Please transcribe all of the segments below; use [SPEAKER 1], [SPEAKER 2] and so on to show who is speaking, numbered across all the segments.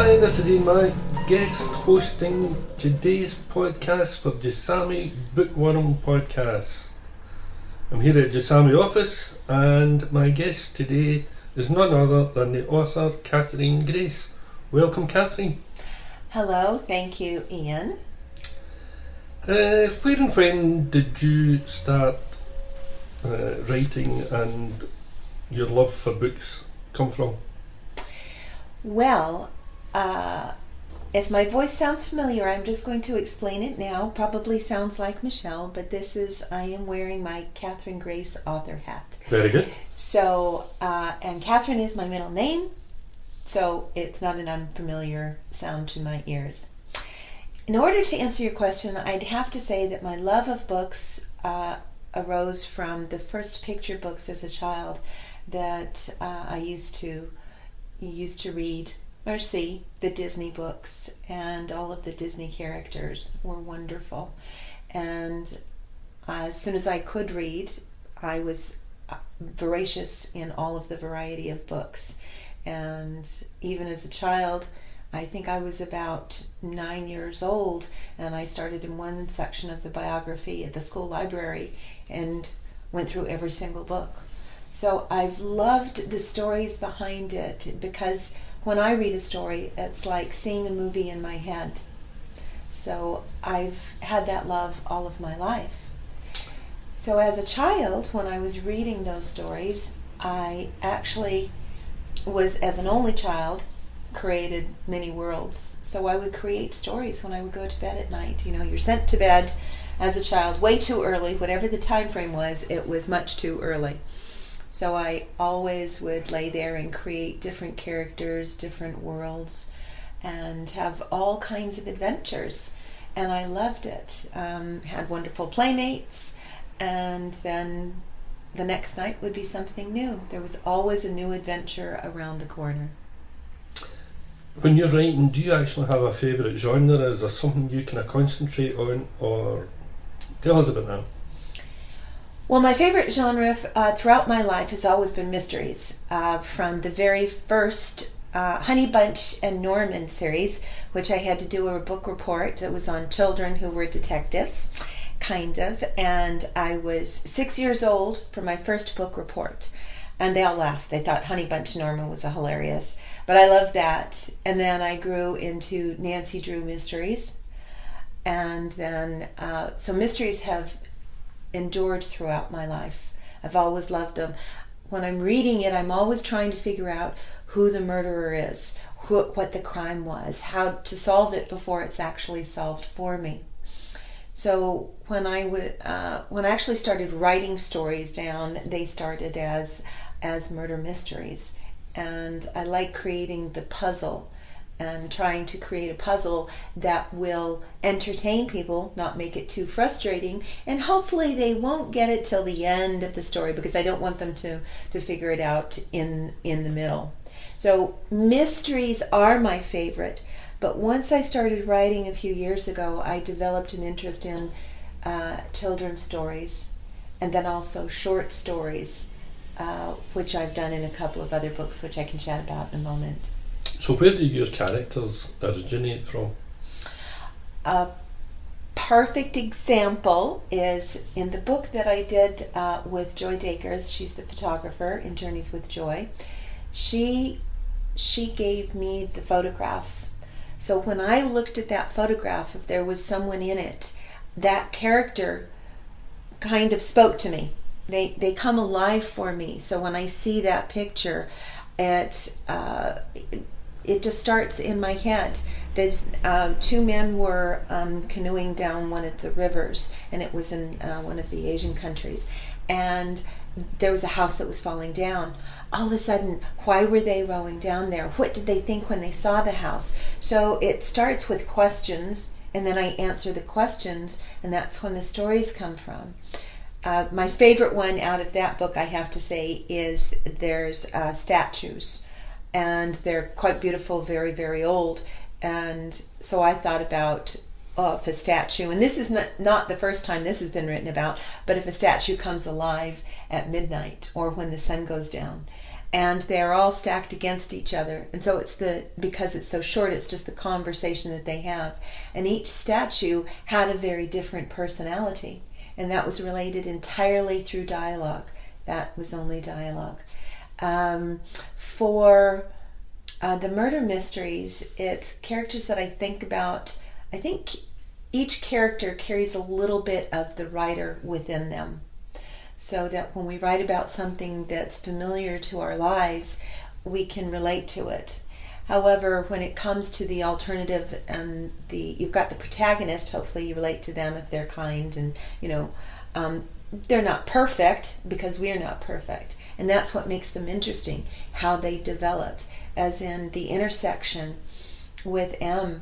[SPEAKER 1] Hi, this is Ian, my guest hosting today's podcast for Jasami Bookworm Podcast. I'm here at Jasami office and my guest today is none other than the author Catherine Grace. Welcome, Catherine.
[SPEAKER 2] Hello, thank you, Ian.
[SPEAKER 1] Where and when did you start writing and your love for books come from?
[SPEAKER 2] Well, if my voice sounds familiar, I'm just going to explain it now. Probably sounds like Michèle, but I am wearing my Catherine Grace author hat.
[SPEAKER 1] Very good.
[SPEAKER 2] So, and Catherine is my middle name, so it's not an unfamiliar sound to my ears. In order to answer your question, I'd have to say that my love of books arose from the first picture books as a child that I used to read or see. The Disney books, and all of the Disney characters were wonderful. And as soon as I could read, I was voracious in all of the variety of books. And even as a child, I think I was about 9 years old, and I started in one section of the biography at the school library and went through every single book. So I've loved the stories behind it, because when I read a story, it's like seeing a movie in my head. So I've had that love all of my life. So as a child, when I was reading those stories, I actually was, as an only child, created many worlds. So I would create stories when I would go to bed at night. You know, you're sent to bed as a child way too early. Whatever the time frame was, it was much too early. So I always would lay there and create different characters, different worlds, and have all kinds of adventures. And I loved it. Had wonderful playmates, and then the next night would be something new. There was always a new adventure around the corner.
[SPEAKER 1] When you're writing, do you actually have a favourite genre? Is there something you kind of concentrate on, or tell us about that?
[SPEAKER 2] Well, my favorite genre throughout my life has always been mysteries. From the very first Honey Bunch and Norman series, which I had to do a book report. It was on children who were detectives, kind of. And I was 6 years old for my first book report. And they all laughed. They thought Honey Bunch Norman was hilarious. But I loved that. And then I grew into Nancy Drew mysteries. And then, so mysteries have endured throughout my life. I've always loved them. When I'm reading it, I'm always trying to figure out who the murderer is, what the crime was, how to solve it before it's actually solved for me. So when I actually started writing stories down, they started as murder mysteries. And I like creating the puzzle and trying to create a puzzle that will entertain people, not make it too frustrating, and hopefully they won't get it till the end of the story, because I don't want them to figure it out in the middle. So mysteries are my favorite, but once I started writing a few years ago, I developed an interest in children's stories, and then also short stories, which I've done in a couple of other books, which I can chat about in a moment.
[SPEAKER 1] So where do your characters originate from?
[SPEAKER 2] A perfect example is in the book that I did with Joy Dakers. She's the photographer in Journeys with Joy. She gave me the photographs. So when I looked at that photograph, if there was someone in it, that character kind of spoke to me. They come alive for me. So when I see that picture, it just starts in my head. There's two men were canoeing down one of the rivers, and it was in one of the Asian countries, and there was a house that was falling down. All of a sudden, why were they rowing down there? What did they think when they saw the house? So it starts with questions, and then I answer the questions, and that's when the stories come from. My favorite one out of that book, I have to say, is there's statues. And they're quite beautiful, very, very old. And so I thought about if a statue, and this is not the first time this has been written about, but if a statue comes alive at midnight or when the sun goes down, and they're all stacked against each other. And so because it's so short, it's just the conversation that they have. And each statue had a very different personality, and that was related entirely through dialogue. That was only dialogue. For the murder mysteries, it's characters that I think about. I think each character carries a little bit of the writer within them, so that when we write about something that's familiar to our lives, we can relate to it. However, when it comes to the alternative and you've got the protagonist, hopefully you relate to them if they're kind, and they're not perfect, because we're not perfect. And that's what makes them interesting, how they developed. As in the intersection with M,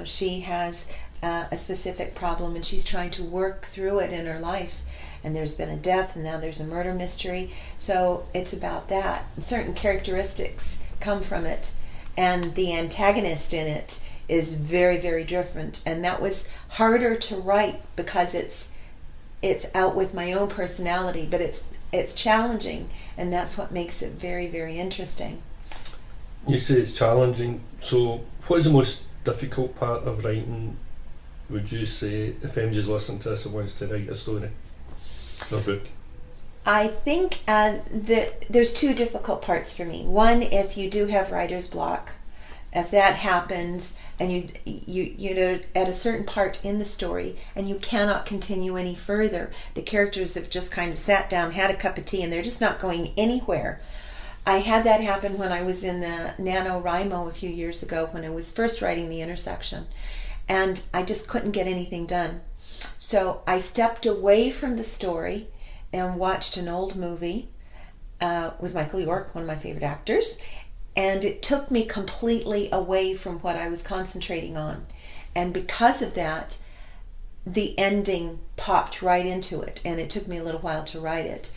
[SPEAKER 2] she has a specific problem and she's trying to work through it in her life. And there's been a death, and now there's a murder mystery. So it's about that. And certain characteristics come from it. And the antagonist in it is very, very different. And that was harder to write because it's out with my own personality, but it's challenging, and that's what makes it very, very interesting.
[SPEAKER 1] You say it's challenging, so what is the most difficult part of writing, would you say, if MJ's listening to this and wants to write a story or book?
[SPEAKER 2] I think there's two difficult parts for me. One, if you do have writer's block, if that happens and you at a certain part in the story and you cannot continue any further, the characters have just kind of sat down, had a cup of tea, and they're just not going anywhere. I had that happen when I was in the NaNoWriMo a few years ago, when I was first writing The Intersection, and I just couldn't get anything done. So I stepped away from the story and watched an old movie with Michael York, one of my favorite actors, and it took me completely away from what I was concentrating on. And because of that, the ending popped right into it, and it took me a little while to write it.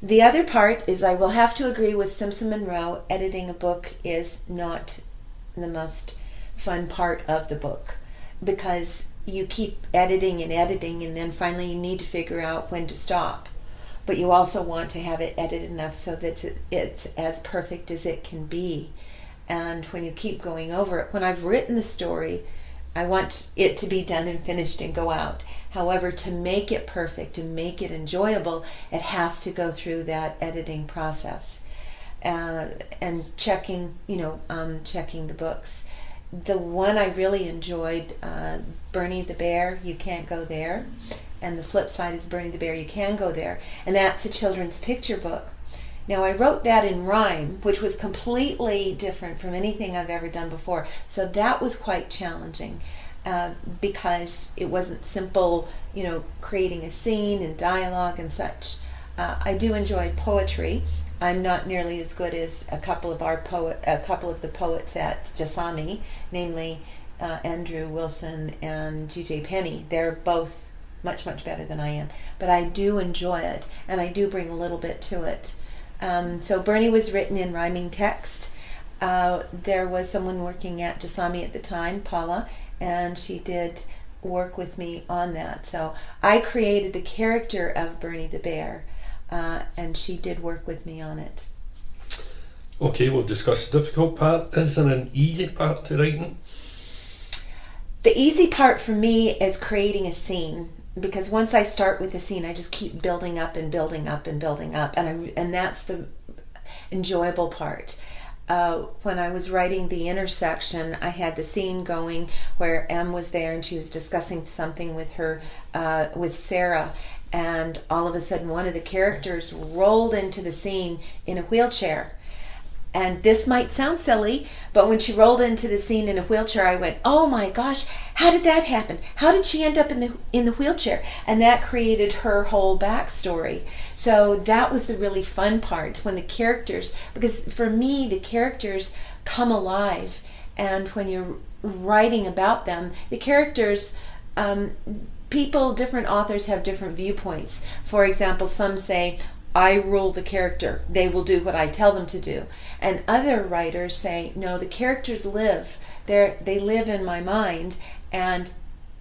[SPEAKER 2] The other part is, I will have to agree with Simpson Monroe, editing a book is not the most fun part of the book, because you keep editing and editing, and then finally you need to figure out when to stop. But you also want to have it edited enough so that it's as perfect as it can be. And when you keep going over it, when I've written the story, I want it to be done and finished and go out. However, to make it perfect, to make it enjoyable, it has to go through that editing process and checking the books. The one I really enjoyed, Bernie the Bear, You Can't Go There. And the flip side is Bernie the Bear, You Can Go There. And that's a children's picture book. Now, I wrote that in rhyme, which was completely different from anything I've ever done before. So that was quite challenging because it wasn't simple, creating a scene and dialogue and such. I do enjoy poetry. I'm not nearly as good as a couple of the poets at Jasami, namely Andrew Wilson and G.J. Penney. They're both much, much better than I am. But I do enjoy it, and I do bring a little bit to it. So Bernie was written in rhyming text. There was someone working at Jasami at the time, Paula, and she did work with me on that. So I created the character of Bernie the Bear, and she did work with me on it.
[SPEAKER 1] Okay, we'll discuss the difficult part. Is there an easy part to writing?
[SPEAKER 2] The easy part for me is creating a scene, because once I start with a scene, I just keep building up and building up and building up, and that's the enjoyable part. When I was writing The Intersection, I had the scene going where Em was there and she was discussing something with with Sarah, and all of a sudden one of the characters rolled into the scene in a wheelchair. And this might sound silly, but when she rolled into the scene in a wheelchair, I went, "Oh my gosh, how did that happen? How did she end up in the wheelchair?" And that created her whole backstory. So that was the really fun part, when the characters, because for me, the characters come alive. And when you're writing about them, the characters, different authors have different viewpoints. For example, some say, I rule the character. They will do what I tell them to do. And other writers say, no, the characters live. They live in my mind, and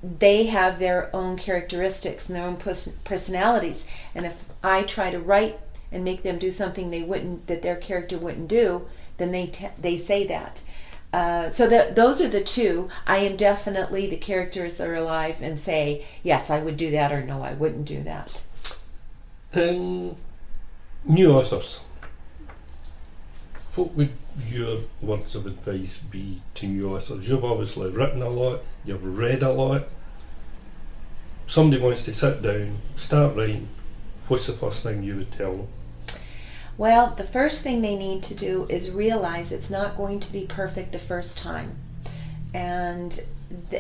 [SPEAKER 2] they have their own characteristics and their own personalities. And if I try to write and make them do something that their character wouldn't do, then they say that. So those are the two. I am definitely, the characters are alive and say, yes, I would do that, or no, I wouldn't do that.
[SPEAKER 1] New authors. What would your words of advice be to new authors? You've obviously written a lot, you've read a lot. Somebody wants to sit down, start writing. What's the first thing you would tell them?
[SPEAKER 2] Well, the first thing they need to do is realize it's not going to be perfect the first time. And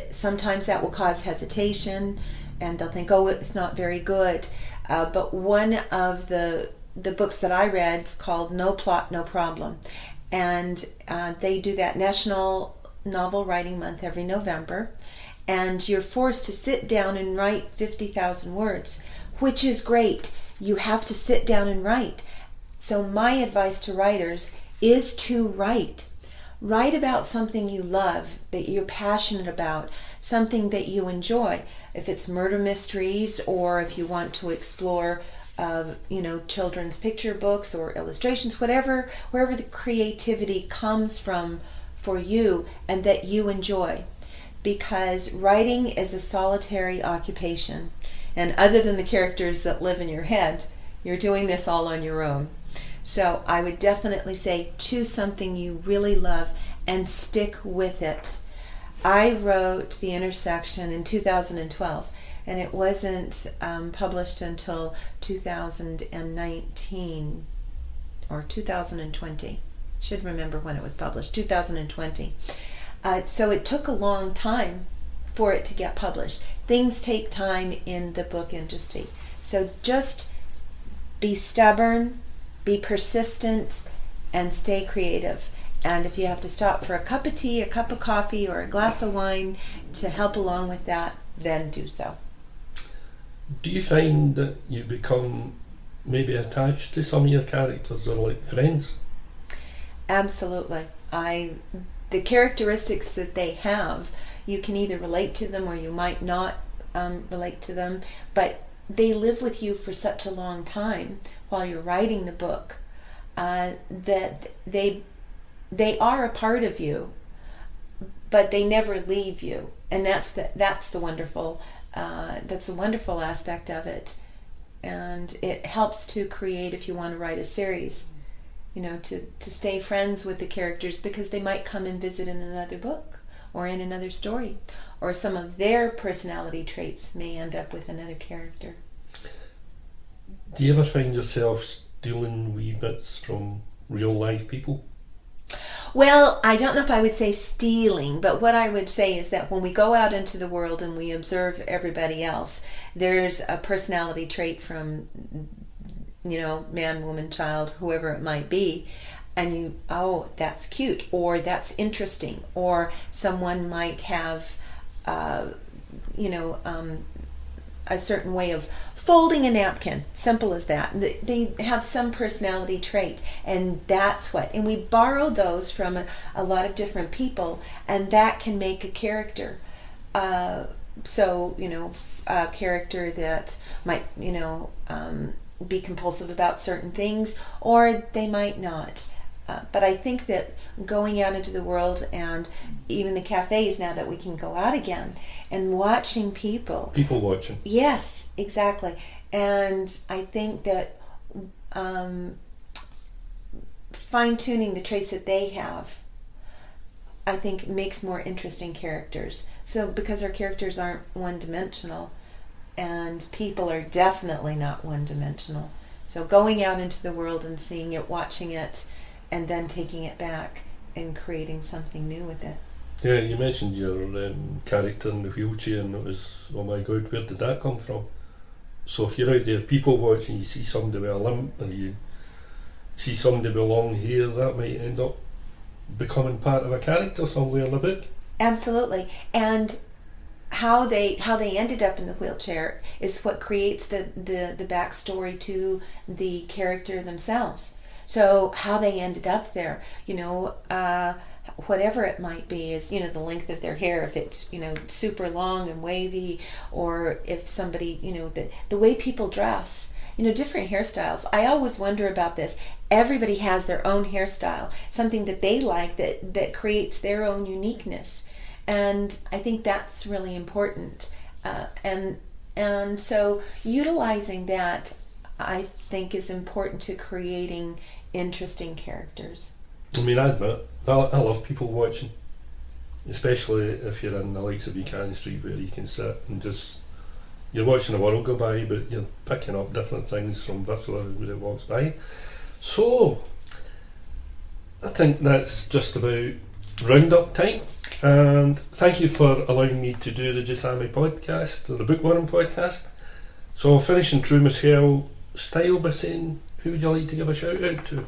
[SPEAKER 2] sometimes that will cause hesitation, and they'll think, oh, it's not very good. But one of the books that I read is called No Plot, No Problem. And they do that National Novel Writing Month every November. And you're forced to sit down and write 50,000 words, which is great. You have to sit down and write. So my advice to writers is to write. Write about something you love, that you're passionate about, something that you enjoy. If it's murder mysteries, or if you want to explore children's picture books or illustrations, wherever the creativity comes from for you and that you enjoy. Because writing is a solitary occupation. And other than the characters that live in your head, you're doing this all on your own. So I would definitely say choose something you really love and stick with it. I wrote The Intersection in 2012, and it wasn't published until 2019 or 2020. Should remember when it was published, 2020. So it took a long time for it to get published. Things take time in the book industry. So just be stubborn, be persistent, and stay creative. And if you have to stop for a cup of tea, a cup of coffee, or a glass of wine to help along with that, then do so.
[SPEAKER 1] Do you find that you become maybe attached to some of your characters, or like friends?
[SPEAKER 2] Absolutely. The characteristics that they have, you can either relate to them or you might not relate to them, but they live with you for such a long time while you're writing the book that they are a part of you, but they never leave you, and that's the wonderful that's a wonderful aspect of it. And it helps to create, if you want to write a series, to stay friends with the characters, because they might come and visit in another book or in another story, or some of their personality traits may end up with another character.
[SPEAKER 1] Do you ever find yourself stealing wee bits from real life people?
[SPEAKER 2] Well, I don't know if I would say stealing, but what I would say is that when we go out into the world and we observe everybody else, there's a personality trait from, man, woman, child, whoever it might be, and that's cute, or that's interesting, or someone might have, a certain way of folding a napkin, simple as that. They have some personality trait, and and we borrow those from a lot of different people, and that can make a character. A character that might, be compulsive about certain things, or they might not. But I think that going out into the world, and even the cafes now that we can go out again, and watching people
[SPEAKER 1] watching.
[SPEAKER 2] Yes, exactly. And I think that fine-tuning the traits that they have, I think, makes more interesting characters. So because our characters aren't one-dimensional, and people are definitely not one-dimensional. So going out into the world and seeing it, watching it, and then taking it back and creating something new with it.
[SPEAKER 1] Yeah, you mentioned your character in the wheelchair, and it was, oh my God, where did that come from? So if you're out there people watching, you see somebody with a limp, or you see somebody with long hair, that might end up becoming part of a character somewhere in the book. Absolutely.
[SPEAKER 2] And how they ended up in the wheelchair is what creates the backstory to the character themselves. So how they ended up there, whatever it might be, is, the length of their hair, if it's, super long and wavy, or if somebody, the way people dress, different hairstyles. I always wonder about this. Everybody has their own hairstyle, something that they like that creates their own uniqueness. And I think that's really important. And so utilizing that, I think, is important to creating interesting characters.
[SPEAKER 1] I mean, I admit, I love people watching, especially if you're in the likes of Buchanan Street, where you can sit and just, you're watching the world go by, but you're picking up different things from virtually everybody that walks by. So, I think that's just about round-up time. And thank you for allowing me to do the Jasami podcast, or the Bookworm podcast. So, finishing through Michèle style by saying, who would you like to give a shout out to?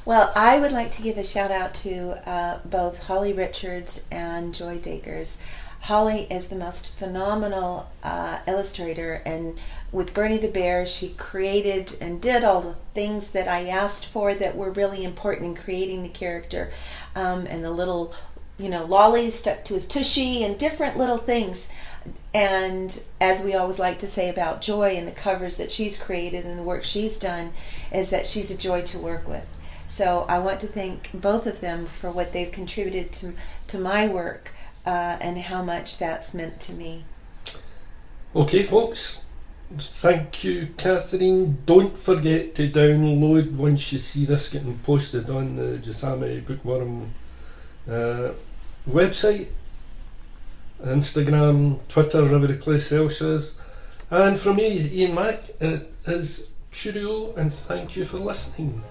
[SPEAKER 2] Well, I would like to give a shout out to both Holly Richards and Joy Dagers. Holly is the most phenomenal illustrator, and with Bernie the Bear, she created and did all the things that I asked for that were really important in creating the character, and the little, lolly stuck to his tushy and different little things. And as we always like to say about Joy and the covers that she's created and the work she's done, is that she's a joy to work with. So I want to thank both of them for what they've contributed to my work, and how much that's meant to me.
[SPEAKER 1] Okay, folks. Thank you, Catherine. Don't forget to download, once you see this getting posted on the Jasami Bookworm website, Instagram, Twitter, every place else is. And from me, Ian Mack, it is cheerio, and thank you for listening.